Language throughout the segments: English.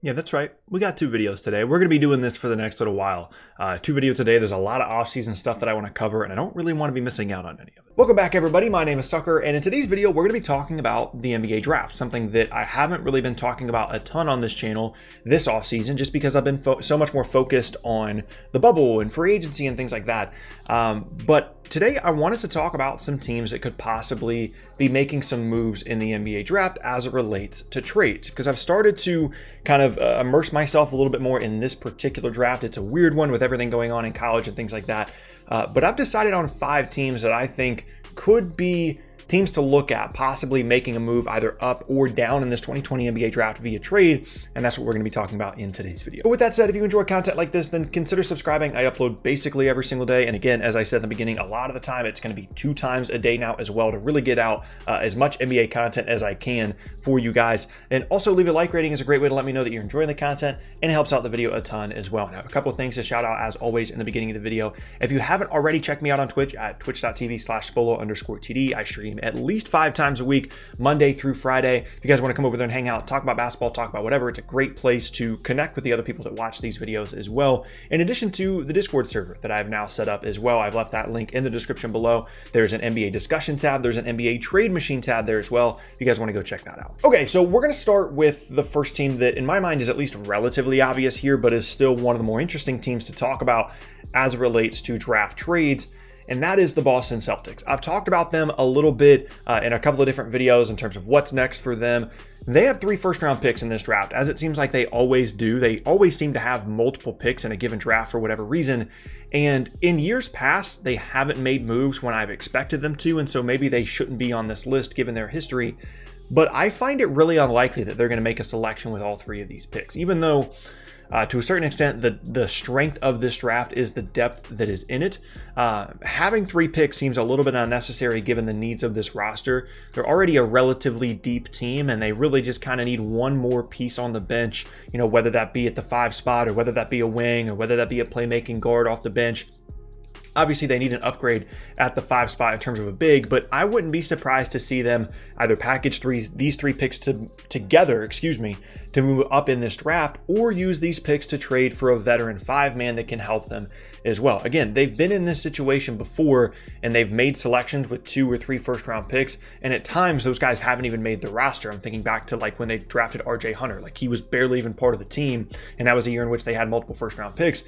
Yeah, that's right. We got 2 videos today. We're going to be doing this for the next little while. 2 videos a day. There's a lot of off-season stuff that I want to cover, and I don't really want to be missing out on any of it. Welcome back, everybody. My name is Tucker, and in today's video, we're going to be talking about the NBA draft, something that I haven't really been talking about a ton on this channel this off-season, just because I've been so much more focused on the bubble and free agency and things like that. But today, I wanted to talk about some teams that could possibly be making some moves in the NBA draft as it relates to trades, because I've started to kind of immerse myself a little bit more in this particular draft. It's a weird one with everything going on in college and things like that. But I've decided on 5 teams that I think could be teams to look at, possibly making a move either up or down in this 2020 NBA draft via trade, and that's what we're going to be talking about in today's video. But with that said, if you enjoy content like this, then consider subscribing. I upload basically every single day, and again, as I said in the beginning, a lot of the time it's going to be 2 times a day now as well to really get out as much NBA content as I can for you guys. And also leave a like rating is a great way to let me know that you're enjoying the content, and it helps out the video a ton as well. And I have a couple of things to shout out as always in the beginning of the video. If you haven't already, check me out on Twitch at twitch.tv/spolo_TD. I stream at least 5 times a week, Monday through Friday. If you guys want to come over there and hang out, talk about basketball, talk about whatever, it's a great place to connect with the other people that watch these videos as well. In addition to the Discord server that I've now set up as well, I've left that link in the description below. There's an NBA discussion tab. There's an NBA trade machine tab there as well, if you guys want to go check that out. Okay, so we're going to start with the first team that in my mind is at least relatively obvious here, but is still one of the more interesting teams to talk about as it relates to draft trades, and that is the Boston Celtics. I've talked about them a little bit in a couple of different videos in terms of what's next for them. They have 3 first-round picks in this draft, as it seems like they always do. They always seem to have multiple picks in a given draft for whatever reason. And in years past, they haven't made moves when I've expected them to, and so maybe they shouldn't be on this list given their history. But I find it really unlikely that they're going to make a selection with all 3 of these picks, even though to a certain extent, the strength of this draft is the depth that is in it. Having 3 picks seems a little bit unnecessary given the needs of this roster. They're already a relatively deep team, and they really just kind of need one more piece on the bench, you know, whether that be at the 5 spot or whether that be a wing or whether that be a playmaking guard off the bench. Obviously, they need an upgrade at the 5 spot in terms of a big, but I wouldn't be surprised to see them either package these 3 picks together, to move up in this draft, or use these picks to trade for a veteran 5-man that can help them as well. Again, they've been in this situation before, and they've made selections with 2 or 3 first-round picks, and at times those guys haven't even made the roster. I'm thinking back to like when they drafted RJ Hunter, like he was barely even part of the team, and that was a year in which they had multiple first-round picks.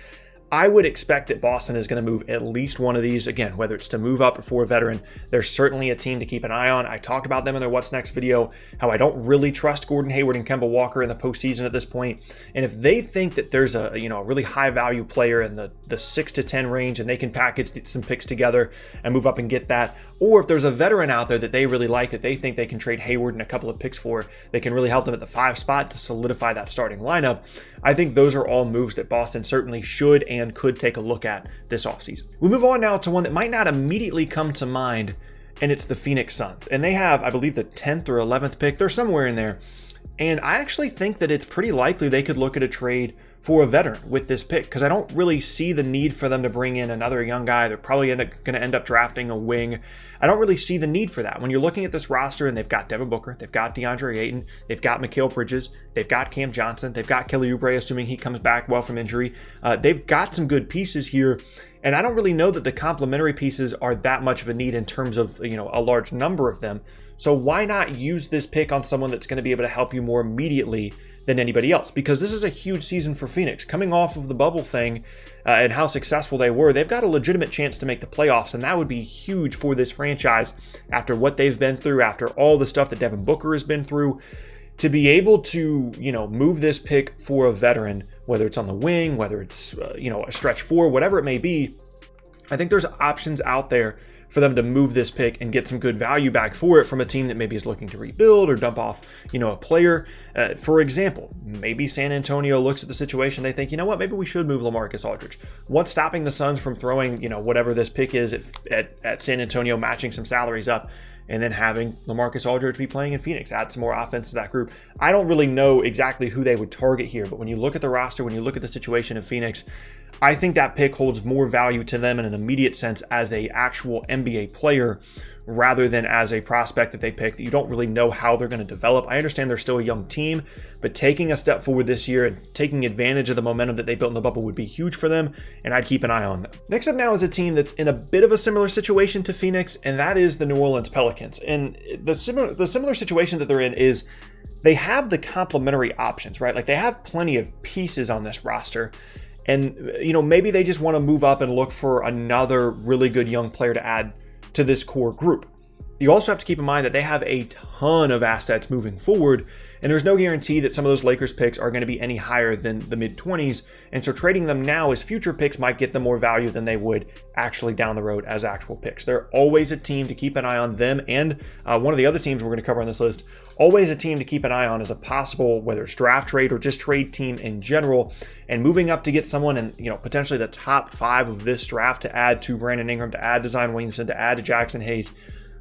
I would expect that Boston is going to move at least one of these. Again, whether it's to move up or for a veteran, they're certainly a team to keep an eye on. I talked about them in their What's Next video, how I don't really trust Gordon Hayward and Kemba Walker in the postseason at this point. And if they think that there's a really high value player in the 6 to 10 range and they can package some picks together and move up and get that, or if there's a veteran out there that they really like that they think they can trade Hayward and a couple of picks for, they can really help them at the 5 spot to solidify that starting lineup. I think those are all moves that Boston certainly should and could take a look at this offseason. We move on now to one that might not immediately come to mind, and it's the Phoenix Suns. And they have, I believe, the 10th or 11th pick. They're somewhere in there. And I actually think that it's pretty likely they could look at a trade for a veteran with this pick, because I don't really see the need for them to bring in another young guy. They're probably going to end up drafting a wing. I don't really see the need for that. When you're looking at this roster and they've got Devin Booker, they've got DeAndre Ayton, they've got Mikal Bridges, they've got Cam Johnson, they've got Kelly Oubre, assuming he comes back well from injury. They've got some good pieces here. And I don't really know that the complementary pieces are that much of a need in terms of, a large number of them. So why not use this pick on someone that's going to be able to help you more immediately than anybody else? Because this is a huge season for Phoenix. Coming off of the bubble thing and how successful they were, they've got a legitimate chance to make the playoffs, and that would be huge for this franchise after what they've been through, after all the stuff that Devin Booker has been through. To be able to, move this pick for a veteran, whether it's on the wing, whether it's, a stretch 4, whatever it may be, I think there's options out there for them to move this pick and get some good value back for it from a team that maybe is looking to rebuild or dump off, a player. For example, maybe San Antonio looks at the situation. They think, maybe we should move LaMarcus Aldridge. What's stopping the Suns from throwing, whatever this pick is at San Antonio, matching some salaries up, and then having LaMarcus Aldridge be playing in Phoenix, add some more offense to that group? I don't really know exactly who they would target here, but when you look at the roster, when you look at the situation in Phoenix, I think that pick holds more value to them in an immediate sense as an actual NBA player rather than as a prospect that they pick that you don't really know how they're going to develop. I understand they're still a young team, but taking a step forward this year and taking advantage of the momentum that they built in the bubble would be huge for them, and I'd keep an eye on them. Next up now is a team that's in a bit of a similar situation to Phoenix, and that is the New Orleans Pelicans. And the similar situation that they're in is they have the complementary options, right? Like they have plenty of pieces on this roster. And, maybe they just want to move up and look for another really good young player to add to this core group. You also have to keep in mind that they have a ton of assets moving forward, and there's no guarantee that some of those Lakers picks are going to be any higher than the mid-20s, and so trading them now as future picks might get them more value than they would actually down the road as actual picks. They're always a team to keep an eye on, them and one of the other teams we're going to cover on this list. Always a team to keep an eye on as a possible, whether it's draft trade or just trade team in general, and moving up to get someone in, potentially the top 5 of this draft to add to Brandon Ingram, to add to Zion Williamson, to add to Jackson Hayes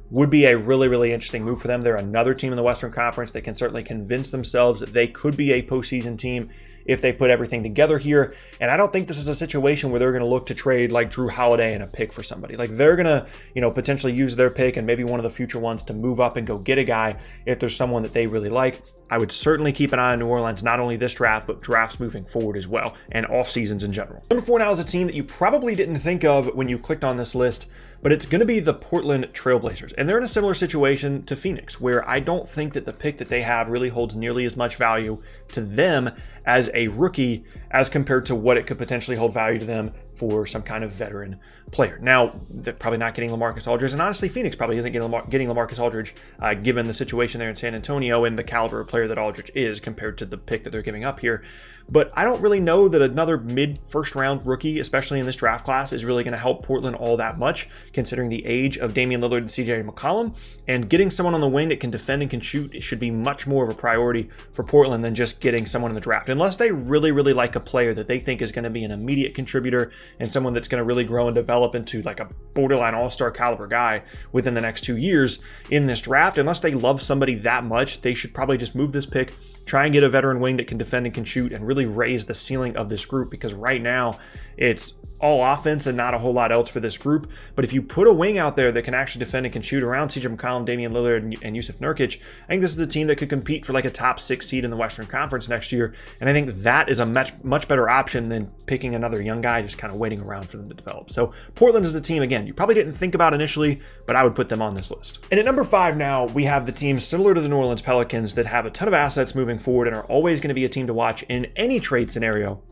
would be a really, really interesting move for them. They're another team in the Western Conference that can certainly convince themselves that they could be a postseason team if they put everything together here. And I don't think this is a situation where they're going to look to trade like Drew Holiday and a pick for somebody. Like they're going to, potentially use their pick and maybe one of the future ones to move up and go get a guy if there's someone that they really like. I would certainly keep an eye on New Orleans, not only this draft, but drafts moving forward as well, and off seasons in general. Number 4 now is a team that you probably didn't think of when you clicked on this list, but it's going to be the Portland Trailblazers. And they're in a similar situation to Phoenix, where I don't think that the pick that they have really holds nearly as much value to them as a rookie as compared to what it could potentially hold value to them for some kind of veteran player. Now, they're probably not getting LaMarcus Aldridge, and honestly, Phoenix probably isn't getting LaMarcus Aldridge, given the situation there in San Antonio and the caliber of player that Aldridge is compared to the pick that they're giving up here. But I don't really know that another mid-first round rookie, especially in this draft class, is really going to help Portland all that much, considering the age of Damian Lillard and CJ McCollum. And getting someone on the wing that can defend and can shoot should be much more of a priority for Portland than just getting someone in the draft. Unless they really, really like a player that they think is going to be an immediate contributor and someone that's going to really grow and develop into like a borderline all-star caliber guy within the next 2 years in this draft. Unless they love somebody that much, they should probably just move this pick, try and get a veteran wing that can defend and can shoot, and really raise the ceiling of this group, because right now it's all offense and not a whole lot else for this group. But if you put a wing out there that can actually defend and can shoot around CJ McCollum, Damian Lillard, and Yusuf Nurkic, I think this is a team that could compete for like a top 6 seed in the Western Conference next year. And I think that is a much better option than picking another young guy, just kind of waiting around for them to develop. So Portland is a team, again, you probably didn't think about initially, but I would put them on this list. And at number 5 now, we have the team similar to the New Orleans Pelicans that have a ton of assets moving forward and are always going to be a team to watch in any trade scenario.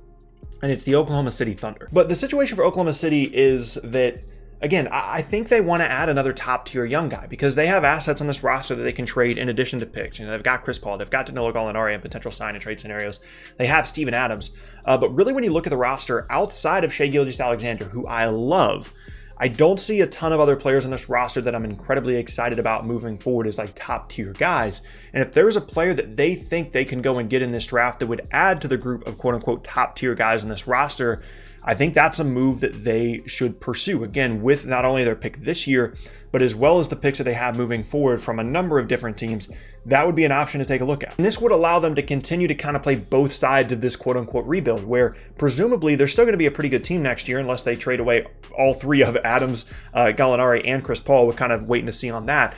And it's the Oklahoma City Thunder. But the situation for Oklahoma City is that, again, I think they want to add another top-tier young guy because they have assets on this roster that they can trade in addition to picks. They've got Chris Paul, they've got Danilo Gallinari and potential sign and trade scenarios. They have Steven Adams. But really, when you look at the roster outside of Shai Gilgeous-Alexander, who I love, I don't see a ton of other players on this roster that I'm incredibly excited about moving forward as like top tier guys. And if there's a player that they think they can go and get in this draft that would add to the group of quote unquote top tier guys on this roster, I think that's a move that they should pursue. Again, with not only their pick this year, but as well as the picks that they have moving forward from a number of different teams, that would be an option to take a look at. And this would allow them to continue to kind of play both sides of this quote unquote rebuild, where presumably they're still going to be a pretty good team next year unless they trade away all 3 of Adams, Gallinari, and Chris Paul. We're kind of waiting to see on that.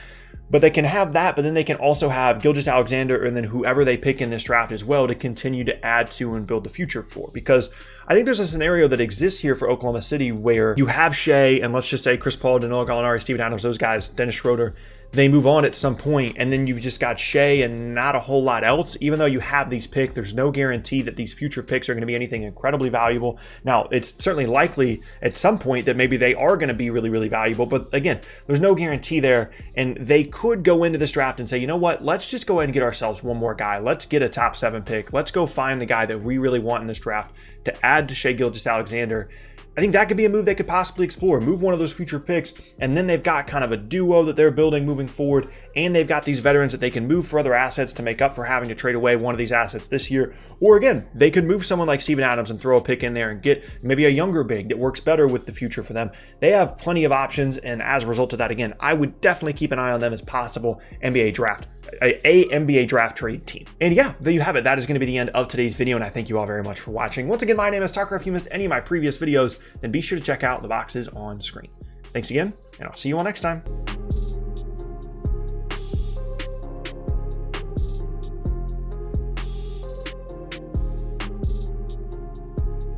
But they can have that, but then they can also have Gilgeous-Alexander and then whoever they pick in this draft as well to continue to add to and build the future for. Because I think there's a scenario that exists here for Oklahoma City where you have Shai and let's just say Chris Paul, Danilo Gallinari, Steven Adams, those guys, Dennis Schroeder, they move on at some point, and then you've just got Shai and not a whole lot else. Even though you have these picks, there's no guarantee that these future picks are going to be anything incredibly valuable. Now, it's certainly likely at some point that maybe they are going to be really, really valuable, but again, there's no guarantee there, and they could go into this draft and say, you know what, let's just go ahead and get ourselves one more guy. Let's get a top 7 pick. Let's go find the guy that we really want in this draft to add to Shai Gilgeous-Alexander. I think that could be a move they could possibly explore. Move one of those future picks, and then they've got kind of a duo that they're building moving forward, and they've got these veterans that they can move for other assets to make up for having to trade away one of these assets this year. Or again, they could move someone like Steven Adams and throw a pick in there and get maybe a younger big that works better with the future for them. They have plenty of options, and as a result of that, again, I would definitely keep an eye on them as possible NBA draft trade team. And yeah, there you have it. That is going to be the end of today's video, and I thank you all very much for watching. Once again, my name is Tucker. If you missed any of my previous videos, then be sure to check out the boxes on screen. Thanks again, and I'll see you all next time.